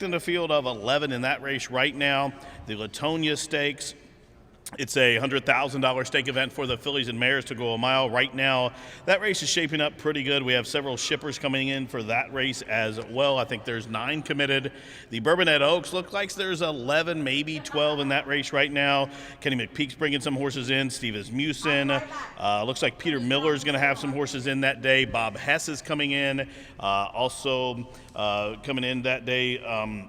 In the field of 11 in that race right now, the Latonia Stakes. It's a $100,000 stake event for the fillies and mares to go a mile. Right now, that race is shaping up pretty good. We have several shippers coming in for that race as well. I think there's 9 committed. The Bourbonnette Oaks look like there's 11, maybe 12 in that race right now. Kenny McPeak's bringing some horses in. Steve Asmussen. Looks like Peter Miller's going to have some horses in that day. Bob Hess is coming in. Also coming in that day.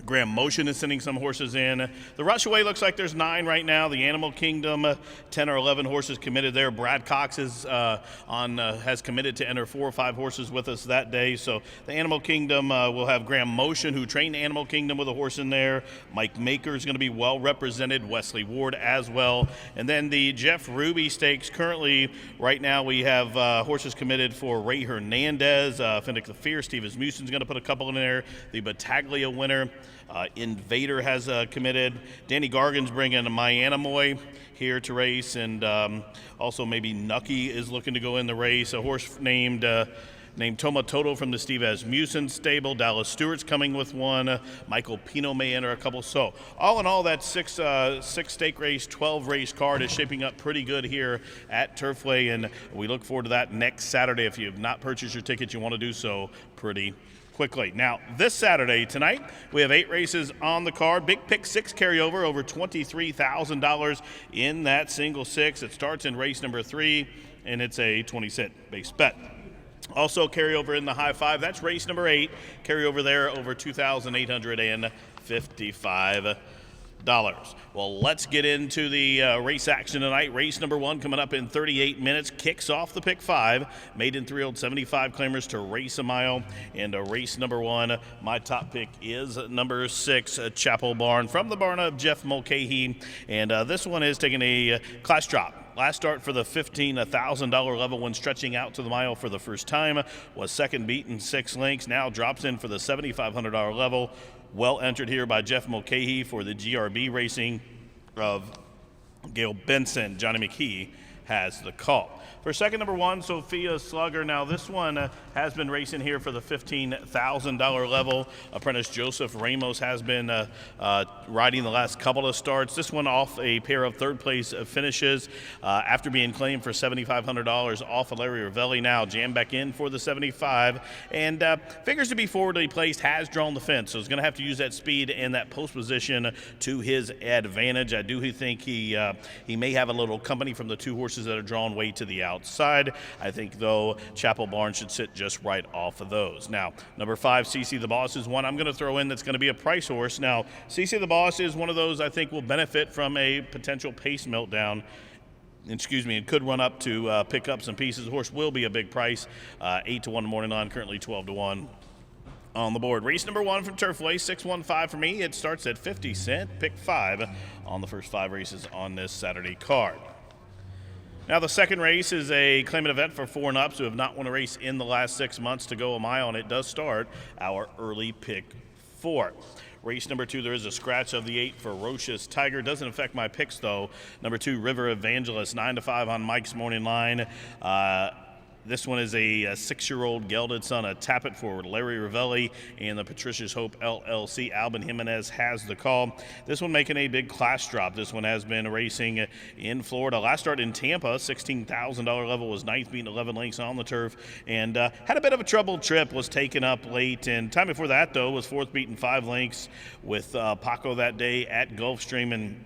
Graham Motion is sending some horses in. The Rushaway looks like there's 9 right now. The Animal Kingdom, 10 or 11 horses committed there. Brad Cox is has committed to enter 4 or 5 horses with us that day. So the Animal Kingdom will have Graham Motion, who trained Animal Kingdom, with a horse in there. Mike Maker is going to be well represented. Wesley Ward as well. And then the Jeff Ruby Stakes. Currently, right now, we have horses committed for Ray Hernandez. Fenwick the Fierce. Steve Asmussen's going to put a couple in there. The Battaglia winner. Invader has committed. Danny Gargan's bringing a Mianamoy here to race, and also maybe Nucky is looking to go in the race. A horse named Toma Toto from the Steve Asmussen stable. Dallas Stewart's coming with one. Michael Pino may enter a couple. So all in all, that six stake race, 12 race card is shaping up pretty good here at Turfway, and we look forward to that next Saturday. If you have not purchased your ticket, you want to do so pretty quickly. Now, this Saturday, tonight, we have 8 races on the card. Big Pick 6 carryover, over $23,000 in that single 6. It starts in race number 3, and it's a 20-cent base bet. Also carryover in the high 5, that's race number 8. Carryover there, over $2,855. Well, let's get into the race action tonight. Race number 1 coming up in 38 minutes. Kicks off the pick 5. Maiden 3-year-old 75 claimers to race a mile. And race number 1, my top pick is number 6, Chapel Barn, from the barn of Jeff Mulcahy. And this one is taking a class drop. Last start for the $15,000 level when stretching out to the mile for the first time. Was second beaten 6 lengths. Now drops in for the $7,500 level. Well entered here by Jeff Mulcahy for the GRB Racing of Gail Benson. Johnny McKee has the call. For second, number 1, Sophia Slugger. Now, this one has been racing here for the $15,000 level. Apprentice Joseph Ramos has been riding the last couple of starts. This one off a pair of third-place finishes after being claimed for $7,500 off of Larry Ravelli. Now jammed back in for the $75,000 and figures to be forwardly placed, has drawn the fence, so he's going to have to use that speed and that post position to his advantage. I do think he may have a little company from the 2 horses that are drawn way to the outside. I think, though, Chapel Barn should sit just right off of those. Now, number 5, CC the Boss, is one I'm going to throw in that's going to be a price horse. Now, CC the Boss is one of those I think will benefit from a potential pace meltdown. It could run up to pick up some pieces. The horse will be a big price. 8-1 morning line, currently 12-1 on the board. Race number 1 from Turfway, 615 for me. It starts at 50 cent, pick 5 on the first 5 races on this Saturday card. Now, the second race is a claimant event for 4 and ups who have not won a race in the last 6 months to go a mile, and it does start our early pick 4. Race number 2, there is a scratch of the 8, Ferocious Tiger. Doesn't affect my picks, though. Number 2, River Evangelist, 9-5 on Mike's morning line. This one is a 6-year-old gelded son, a tap it for Larry Ravelli and the Patricia's Hope LLC. Alvin Jimenez has the call. This one making a big class drop. This one has been racing in Florida. Last start in Tampa, $16,000 level, was 9th, beating 11 lengths on the turf, and had a bit of a troubled trip, was taken up late. And time before that, though, was 4th, beating 5 lengths with Paco that day at Gulfstream. And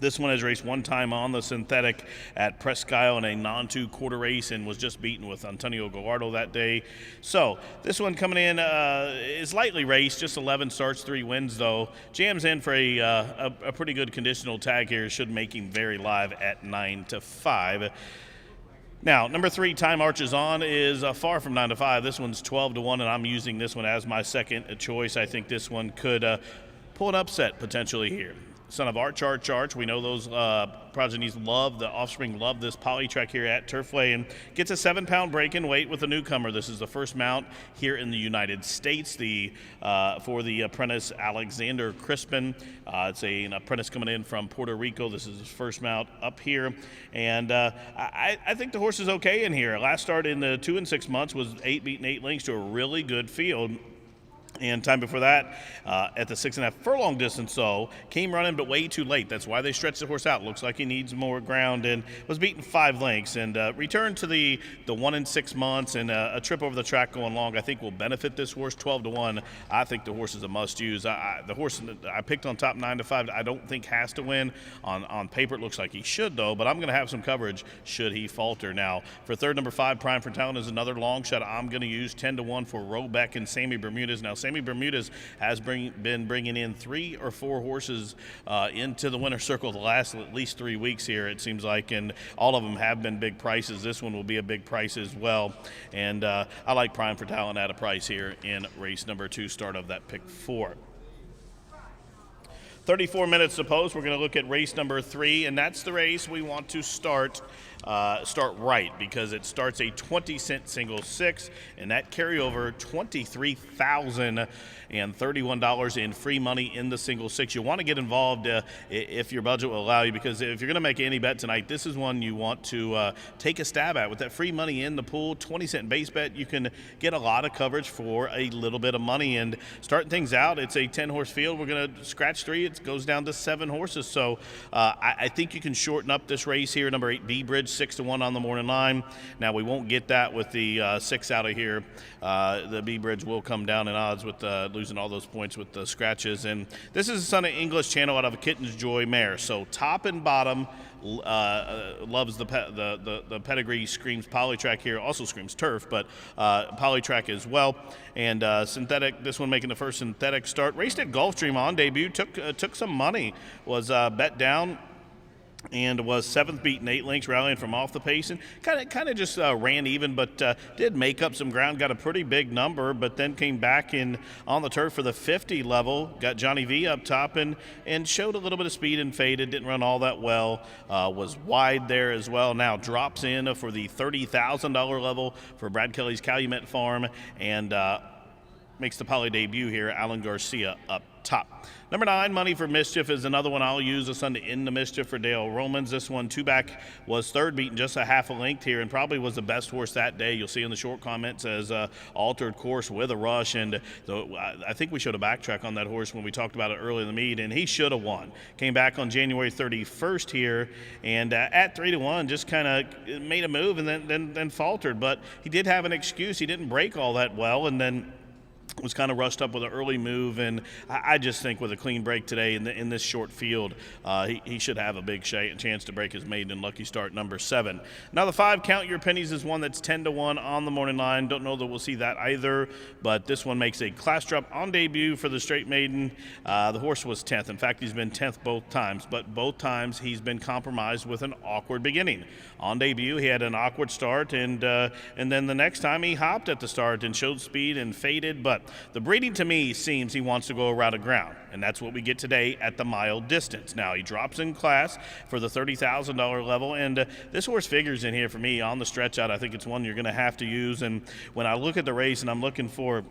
this one has raced 1 time on the synthetic at Presque Isle in a non-2 quarter race and was just beaten with Antonio Gallardo that day. So this one coming in is lightly raced, just 11 starts, 3 wins, though. Jams in for a pretty good conditional tag here. Should make him very live at 9-5. Now, number 3, Time Marches On, is far from 9-5. This one's 12-1, and I'm using this one as my second choice. I think this one could pull an upset potentially here. Son of Arch. We know those progenies love, the offspring love this poly track here at Turfway, and gets a 7-pound break in weight with a newcomer. This is the first mount here in the United States for the apprentice Alexander Crispin. It's an apprentice coming in from Puerto Rico. This is his first mount up here, and I think the horse is okay in here. Last start in the 2 and 6 months was 8 beaten 8 lengths to a really good field. And time before that, at the 6.5 furlong distance, though, came running but way too late. That's why they stretched the horse out. Looks like he needs more ground, and was beaten 5 lengths. And returned to the 1 in 6 months, and a trip over the track going long, I think will benefit this horse. 12-1. I think the horse is a must-use. The horse I picked on top 9-5. I don't think has to win. On paper, it looks like he should, though. But I'm going to have some coverage should he falter. Now, for third, number 5, Prime for Talent is another long shot. I'm going to use 10-1 for Robeck and Sammy Bermudez. Now, Sammy Bermudez has been bringing in 3 or 4 horses into the winner's circle the last at least 3 weeks here, it seems like, and all of them have been big prices. This one will be a big price as well, and I like Prime for Talent at a price here in race number 2, start of that pick 4. 34 minutes to post. We're going to look at race number 3, and that's the race we want to start right, because it starts a 20-cent single 6, and that carryover $23,031 in free money in the single 6. You want to get involved if your budget will allow you, because if you're going to make any bet tonight, this is one you want to take a stab at. With that free money in the pool, 20-cent base bet, you can get a lot of coverage for a little bit of money. And starting things out, it's a 10-horse field. We're going to scratch 3. It goes down to 7 horses. So I think you can shorten up this race here. Number 8, B-Bridge, 6-1 on the morning line. Now, we won't get that with the 6 out of here. The B-Bridge will come down in odds with losing all those points with the scratches. And this is the son of English Channel out of a Kitten's Joy mare. So top and bottom loves the pedigree, screams Polytrack here, also screams Turf, but Polytrack as well. And synthetic, this one making the first synthetic start. Raced at Gulfstream on debut, took some money, was bet down, and was 7th beaten 8 lengths, rallying from off the pace, and kind of just ran even, but did make up some ground, got a pretty big number, but then came back in on the turf for the 50 level, got Johnny V up top, and showed a little bit of speed and faded, didn't run all that well, was wide there as well. Now drops in for the $30,000 level for Brad Kelly's Calumet Farm, and makes the poly debut here, Alan Garcia up top. Number 9, Money for Mischief, is another one I'll use this Sunday in the Mischief for Dale Romans. This one, 2-back, was 3rd, beaten just a half a length here, and probably was the best horse that day. You'll see in the short comments as altered course with a rush, and I think we showed a backtrack on that horse when we talked about it early in the meet, and he should have won. Came back on January 31st here, and at 3-1 just kind of made a move and then faltered, but he did have an excuse. He didn't break all that well, and then was kind of rushed up with an early move, and I just think with a clean break today in this short field, he should have a big chance to break his maiden lucky start, number 7. Now the 5, Count Your Pennies, is one that's 10-1 on the morning line. Don't know that we'll see that either, but this one makes a class drop on debut for the straight maiden. The horse was 10th. In fact, he's been 10th both times, but both times he's been compromised with an awkward beginning. On debut, he had an awkward start, and then the next time he hopped at the start and showed speed and faded, but the breeding to me seems he wants to go around a ground, and that's what we get today at the mile distance. Now he drops in class for the $30,000 level, and this horse figures in here for me on the stretch out. I think it's one you're going to have to use, and when I look at the race and I'm looking for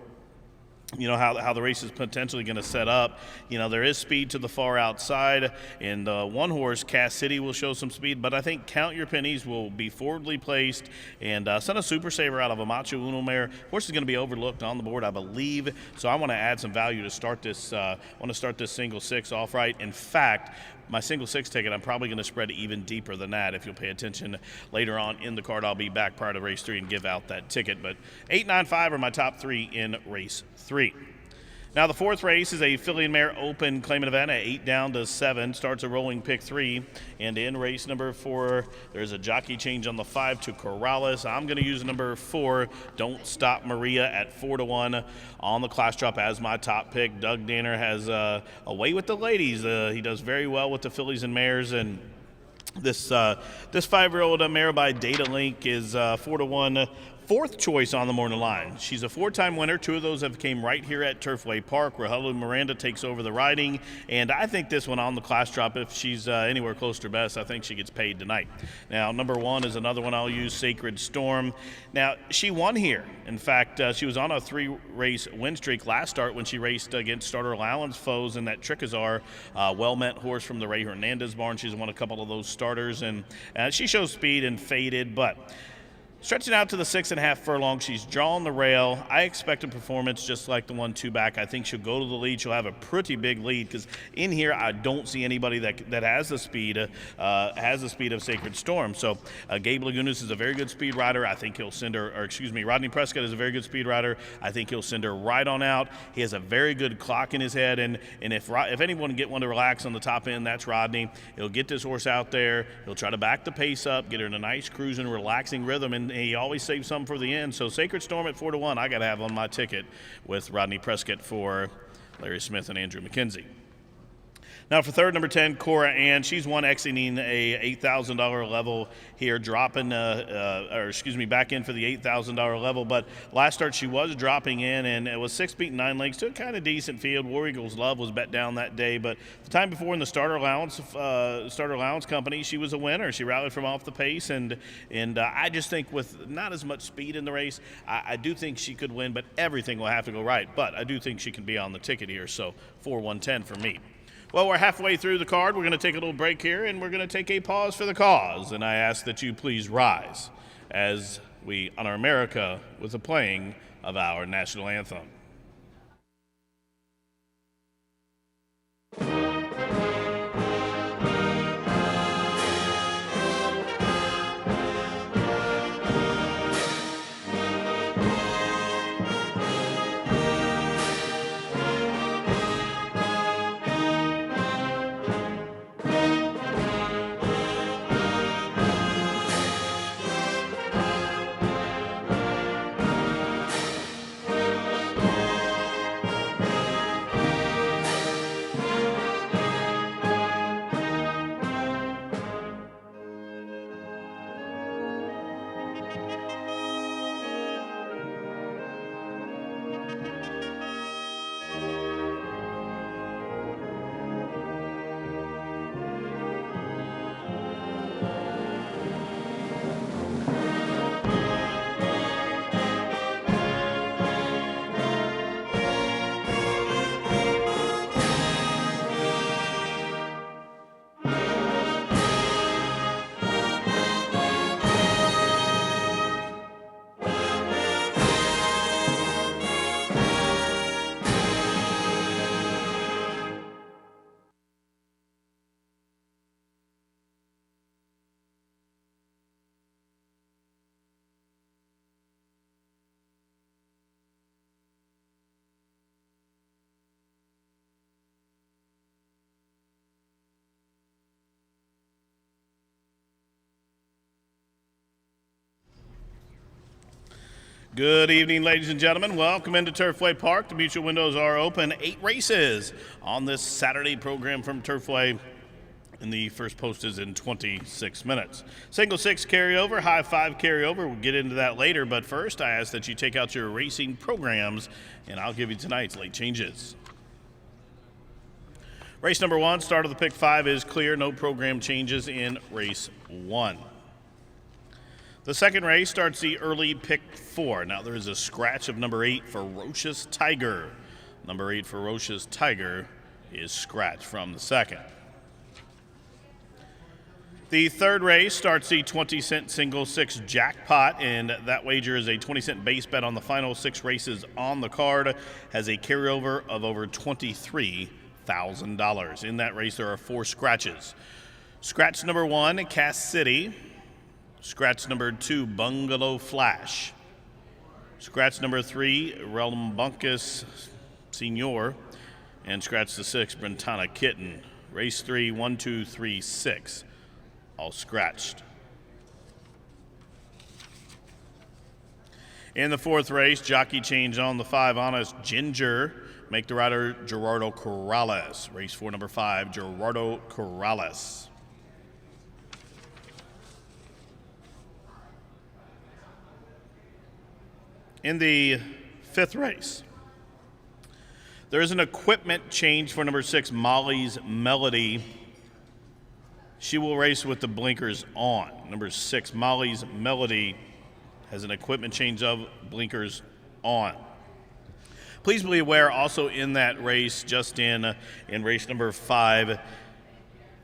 how the race is potentially going to set up. There is speed to the far outside, and one horse, Cass City, will show some speed, but I think Count Your Pennies will be forwardly placed, and son of Super Saver out of a Macho Uno mare. Horse is going to be overlooked on the board, I believe, so I want to add some value to start this. Start this single 6 off right. In fact, my single 6 ticket, I'm probably going to spread even deeper than that. If you'll pay attention later on in the card, I'll be back prior to race 3 and give out that ticket. But 8, 9, 5 are my top 3 in race 3. Now the 4th race is a filly and mare open claimant event at 8 down to 7. Starts a rolling pick 3. And in race number 4, there's a jockey change on the 5 to Corrales. I'm going to use number 4, Don't Stop Maria, at 4-1 on the class drop as my top pick. Doug Danner has a way with the ladies. He does very well with the fillies and mares, and this 5-year-old mare by Data Link is 4-1. 4th choice on the morning line. She's a 4-time winner. 2 of those have came right here at Turfway Park. Rogelio Miranda takes over the riding, and I think this one on the class drop, if she's anywhere close to her best, I think she gets paid tonight. Now, number 1 is another one I'll use, Sacred Storm. Now, she won here. In fact, she was on a 3-race win streak last start when she raced against starter Allen's foes in that Trickazar well-meant horse from the Ray Hernandez barn. She's won a couple of those starters, and she shows speed and faded, but Stretching out to the 6.5 furlong, she's drawing the rail. I expect a performance just like the 1-2 back. I think she'll go to the lead. She'll have a pretty big lead because in here I don't see anybody that has the speed of Sacred Storm. So Gabe Lagunas is a very good speed rider. I think he'll send her, Rodney Prescott is a very good speed rider. I think he'll send her right on out. He has a very good clock in his head, and if anyone can get one to relax on the top end, that's Rodney. He'll get this horse out there. He'll try to back the pace up, get her in a nice cruising, relaxing rhythm, and he always saves some for the end. So Sacred Storm at 4-1, I got to have on my ticket with Rodney Prescott for Larry Smith and Andrew McKenzie. Now for third, number 10, Cora Ann. She's one exiting a $8,000 level here, back in for the $8,000 level. But last start she was dropping in, and it was 6 feet and 9 lengths to a kind of decent field. War Eagles Love was bet down that day, but the time before in the starter allowance company, she was a winner. She rallied from off the pace, and I just think with not as much speed in the race, I do think she could win, but everything will have to go right. But I do think she can be on the ticket here, so 4-1-10 for me. Well, we're halfway through the card. We're going to take a little break here, and we're going to take a pause for the cause. And I ask that you please rise as we honor America with the playing of our national anthem. Good evening, ladies and gentlemen. Welcome into Turfway Park. The mutual windows are open. 8 races on this Saturday program from Turfway, and the first post is in 26 minutes. Single 6 carryover, high 5 carryover. We'll get into that later, but first I ask that you take out your racing programs, and I'll give you tonight's late changes. Race number 1, start of the pick 5 is clear. No program changes in race 1. The second race starts the early pick 4. Now there is a scratch of number 8, Ferocious Tiger. Number 8, Ferocious Tiger, is scratched from the second. The third race starts the 20-cent single 6 jackpot, and that wager is a 20-cent base bet on the final 6 races on the card. Has a carryover of over $23,000. In that race there are 4 scratches. Scratch number 1, Cass City. Scratch number 2, Bungalow Flash. Scratch number 3, Relmbunkus Senior. And scratch the 6, Brentana Kitten. Race 3, 1, 2, 3, 6. All scratched. In the fourth race, jockey change on the 5, Honest Ginger. Make the rider Gerardo Corrales. Race 4, number 5, Gerardo Corrales. In the fifth race, there is an equipment change for number 6, Molly's Melody. She will race with the blinkers on. Number 6, Molly's Melody, has an equipment change of blinkers on. Please be aware also in that race, just in race number 5,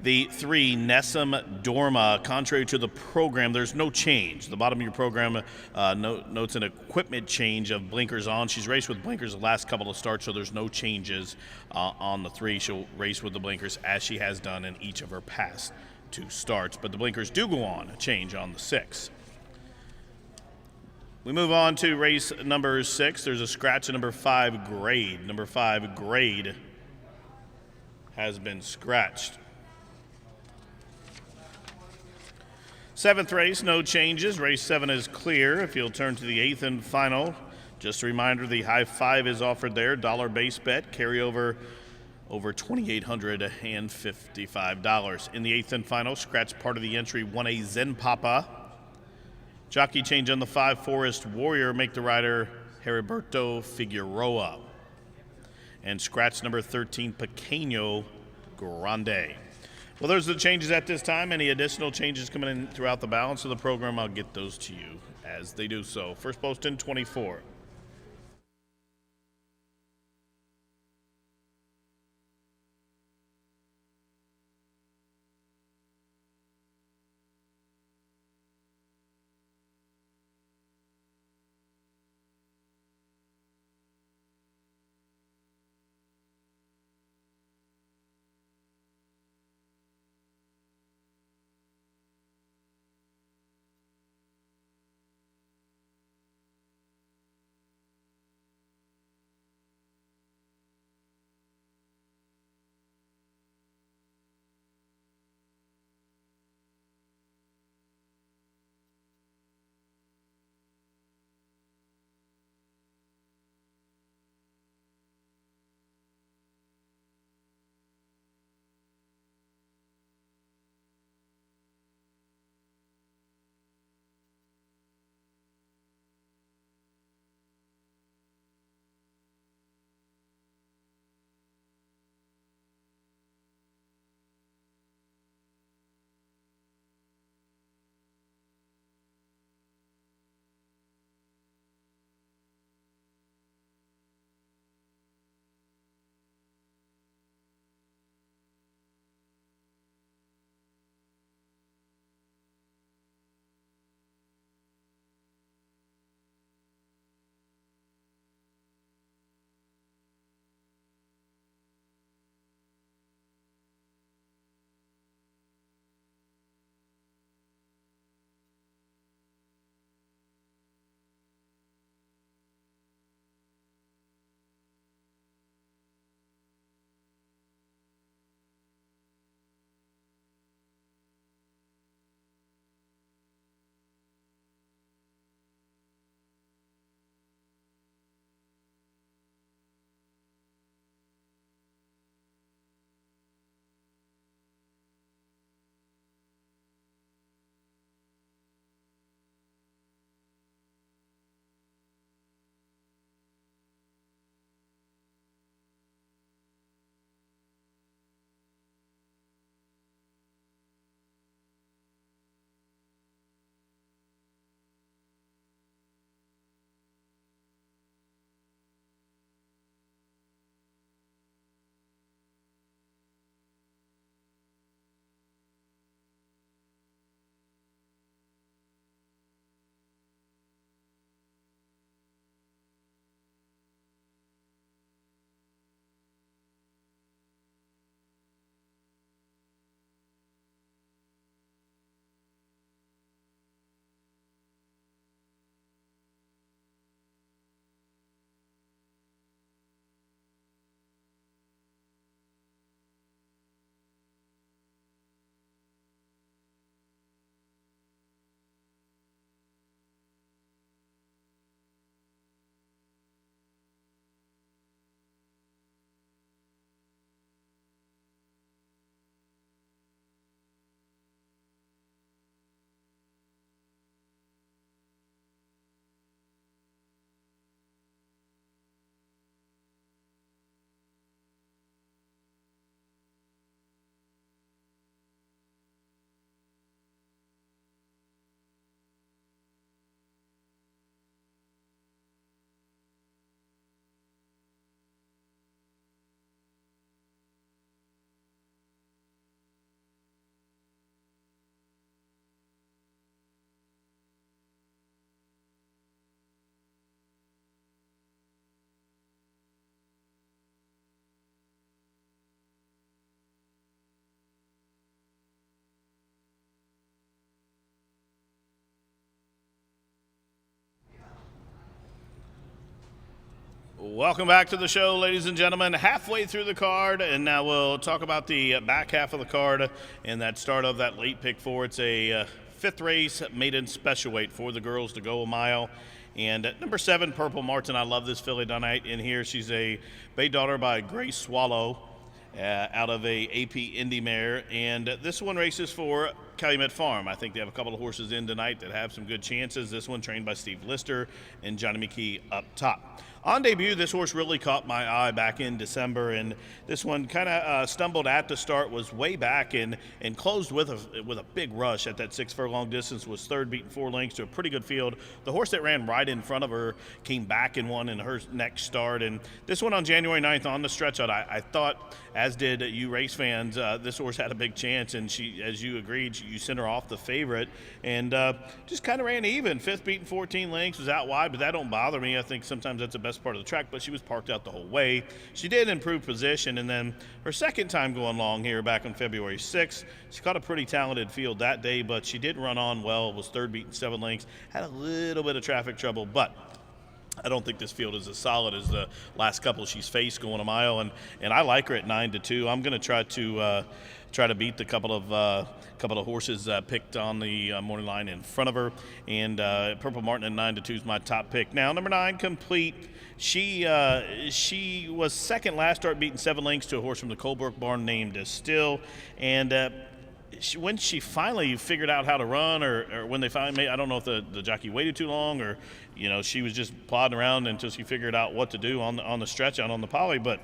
The 3, Nessim Dorma. Contrary to the program, there's no change. The bottom of your program notes an equipment change of blinkers on. She's raced with blinkers the last couple of starts, so there's no changes on the 3. She'll race with the blinkers as she has done in each of her past 2 starts. But the blinkers do go on, a change on the 6. We move on to race number 6. There's a scratch at number 5, Grade. Number 5, Grade, has been scratched. 7th race, no changes. Race 7 is clear. If you'll turn to the 8th and final, just a reminder, the high 5 is offered there. Dollar base bet, carryover over $2,855. In the 8th and final, scratch part of the entry, 1A Zen Papa. Jockey change on the 5, Forest Warrior, make the rider Heriberto Figueroa. And scratch number 13, Pequeño Grande. Well, those are the changes at this time. Any additional changes coming in throughout the balance of the program, I'll get those to you as they do so. First post in 24. Welcome back to the show, ladies and gentlemen. Halfway through the card, and now we'll talk about the back half of the card and that start of that late pick four. It's a fifth race, maiden special weight for the girls to go a mile. And at number 7, Purple Martin. I love this filly tonight in here. She's a bay daughter by Grace Swallow out of a AP Indy mare. And this one races for Calumet Farm. I think they have a couple of horses in tonight that have some good chances. This one trained by Steve Lister and Johnny McKee up top. On debut, this horse really caught my eye back in December, and this one kind of stumbled at the start, was way back, and closed with a big rush at that 6 furlong distance, was third, beating 4 lengths to a pretty good field. The horse that ran right in front of her came back and won in her next start, and this one on January 9th on the stretch out, I thought, as did you race fans, this horse had a big chance, and she, as you agreed, you sent her off the favorite, and just kind of ran even. Fifth, beating 14 lengths, was out wide, but that don't bother me. I think sometimes that's the best part of the track, but she was parked out the whole way. She did improve position, and then her second time going long here back on February 6th, she caught a pretty talented field that day, but she did run on well, was third, beating 7 lengths, had a little bit of traffic trouble, but I don't think this field is as solid as the last couple she's faced going a mile, and I like her at 9-2. I'm going to try to beat the couple of horses picked on the morning line in front of her, and Purple Martin at 9-2 is my top pick. Now, number 9, Complete. She was second last start, beating 7 lengths to a horse from the Colebrook barn named Still, and when she finally figured out how to run, or when they finally made, I don't know if the jockey waited too long, or she was just plodding around until she figured out what to do on the stretch out on the poly, but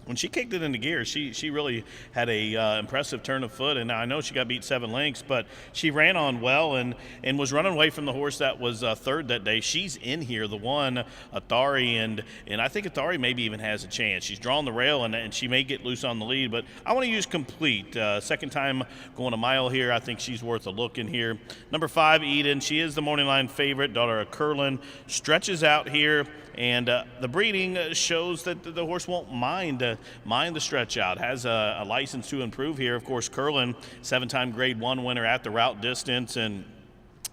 when she kicked it into gear, she really had a impressive turn of foot, and I know she got beat 7 lengths, but she ran on well and was running away from the horse that was third that day. She's in here, the one, Athari, and I think Athari maybe even has a chance. She's drawn the rail, and she may get loose on the lead, but I want to use Complete. Second time going a mile here. I think she's worth a look in here. Number 5, Eden. She is the morning line favorite, daughter of Curlin. Stretches out here, and the breeding shows that the horse won't mind the stretch out. Has a license to improve here. Of course, Curlin, 7-time Grade 1 winner at the route distance, and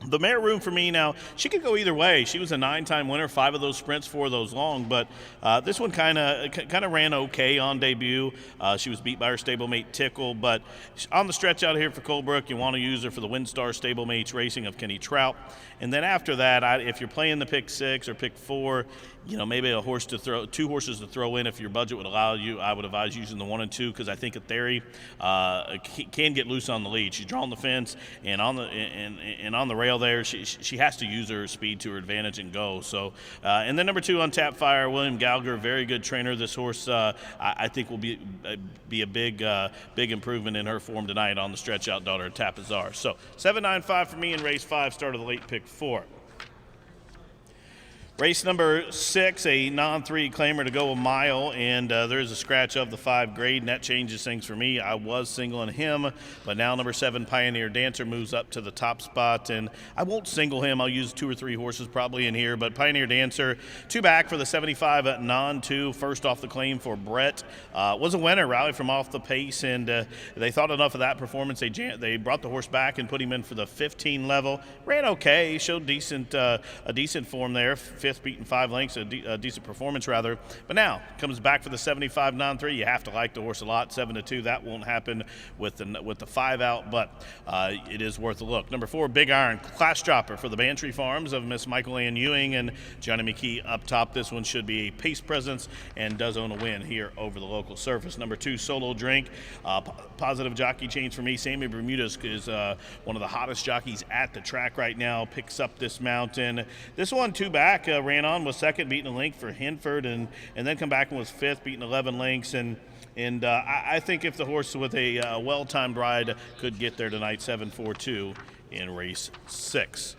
the mare room for me now, she could go either way. She was a 9-time winner, 5 of those sprints, 4 of those long, but this one kind of ran okay on debut. She was beat by her stablemate Tickle, but on the stretch out here for Colebrook, you want to use her for the WinStar stablemates racing of Kenny Trout. And then after that, if you're playing the pick 6 or pick 4, maybe two horses to throw in if your budget would allow you. I would advise using the 1 and 2, because I think Athari can get loose on the lead. She's drawn the fence, and on the rail there, she has to use her speed to her advantage and go. So, and then number 2 on Tap Fire, William Gallagher, very good trainer. This horse I think will be a big improvement in her form tonight on the stretch out, daughter of Tapazar. So 7-9-5 for me in race 5, start of the late pick 4. Race number 6, a non-3 claimer to go a mile, and there is a scratch of the 5 grade, and that changes things for me. I was singling him, but now number 7, Pioneer Dancer, moves up to the top spot, and I won't single him. I'll use 2 or 3 horses probably in here, but Pioneer Dancer, 2 back for the 75 at non-2, first off the claim for Brett. Was a winner, rallied from off the pace, and they thought enough of that performance. They brought the horse back and put him in for the 15 level. Ran okay, showed a decent form there. 5th, beaten 5 lengths, a decent performance rather. But now comes back for the 75 non-3. You have to like the horse a lot. 7-2. That won't happen with the 5 out, but it is worth a look. Number 4, Big Iron, class dropper for the Bantry Farms of Miss Michael Ann Ewing and Johnny McKee up top. This one should be a pace presence and does own a win here over the local surface. Number 2, Solo Drink, positive jockey change for me. Sammy Bermudez is one of the hottest jockeys at the track right now. Picks up this mountain. This one 2 back. Ran on, was second, beating a length for Hinford, and then come back and was 5th, beating 11 lengths. And I think if the horse with a well-timed ride could get there tonight, 7-4-2 in race 6.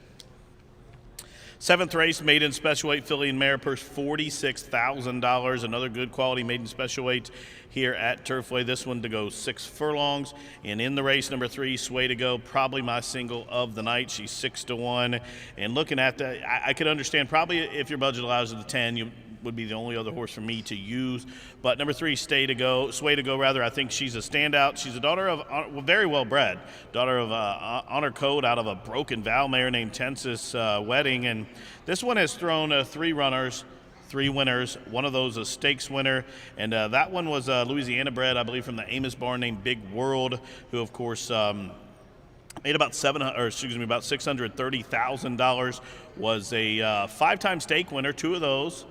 7th race, maiden special weight filly and mare, purse $46,000. Another good quality maiden special weight here at Turfway. This one to go 6 furlongs. And in the race, number 3, Sway to Go, probably my single of the night. She's 6-1. And looking at that, I could understand probably if your budget allows you the 10, you would be the only other horse for me to use. But number 3, Sway to Go, I think she's a standout. She's a daughter of, very well bred, daughter of Honor Code out of a Broken Vow mare named Tensis Wedding. And this one has thrown 3 runners, 3 winners. One of those a stakes winner, and that one was Louisiana bred, I believe, from the Amos barn named Big World, who of course made about $630,000. Was a 5-time stake winner. 2 of those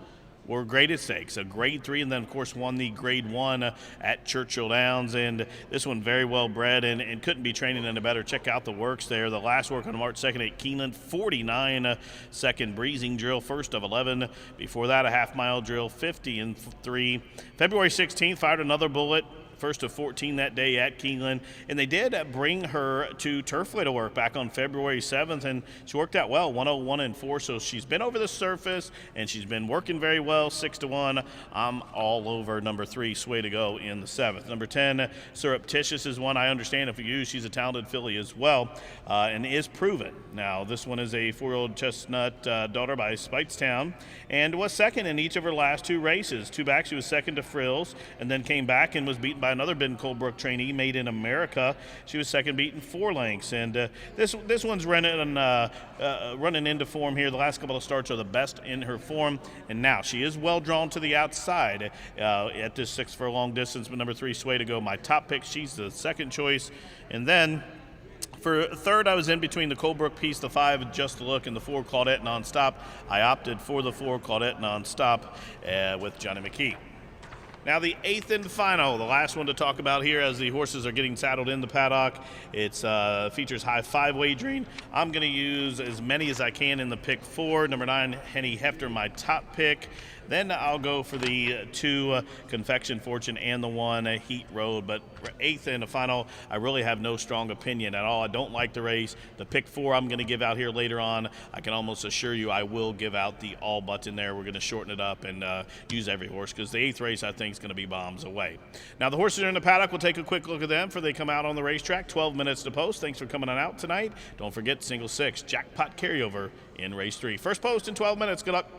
were graded stakes, a grade 3, and then of course won the grade 1 at Churchill Downs. And this one very well bred and couldn't be training any better. Check out the works there. The last work on March 2nd at Keeneland, 49-second breezing drill, first of 11. Before that, a half-mile drill, 50 and 3. February 16th, fired another bullet, first of 14 that day at Keeneland, and they did bring her to Turfway to work back on February 7th, and she worked out well, 101 and 4. So she's been over the surface and she's been working very well. 6-1. I'm all over number 3, Sway to Go, in the 7th. Number 10, Surreptitious, is one I understand if you use. She's a talented filly as well, and is proven. Now this one is a 4-year-old chestnut daughter by Speightstown, and was second in each of her last 2 races. 2 back, she was second to Frills, and then came back and was beaten by another Ben Colebrook trainee, Made in America. She was second, beaten 4 lengths, and this one's running into form here. The last couple of starts are the best in her form, and now she is well drawn to the outside at this 6 furlong distance. But number 3, Sway to Go, my top pick. She's the second choice, and then for third, I was in between the Colebrook piece, the 5, Just a Look, and the 4, Claudette Nonstop. I opted for the 4, Claudette Nonstop, with Johnny McKee. Now the 8th and final, the last one to talk about here as the horses are getting saddled in the paddock. It features high 5 wagering. I'm going to use as many as I can in the pick 4. Number 9, Henny Hefter, my top pick. Then I'll go for the 2, Confection Fortune, and the 1, Heat Road. But for 8th and the final, I really have no strong opinion at all. I don't like the race. The pick 4 I'm going to give out here later on. I can almost assure you I will give out the all button there. We're going to shorten it up and use every horse, because the 8th race I think is going to be bombs away. Now the horses are in the paddock. We'll take a quick look at them before they come out on the racetrack. 12 minutes to post. Thanks for coming on out tonight. Don't forget, single 6 jackpot carryover in race 3. First post in 12 minutes. Good luck.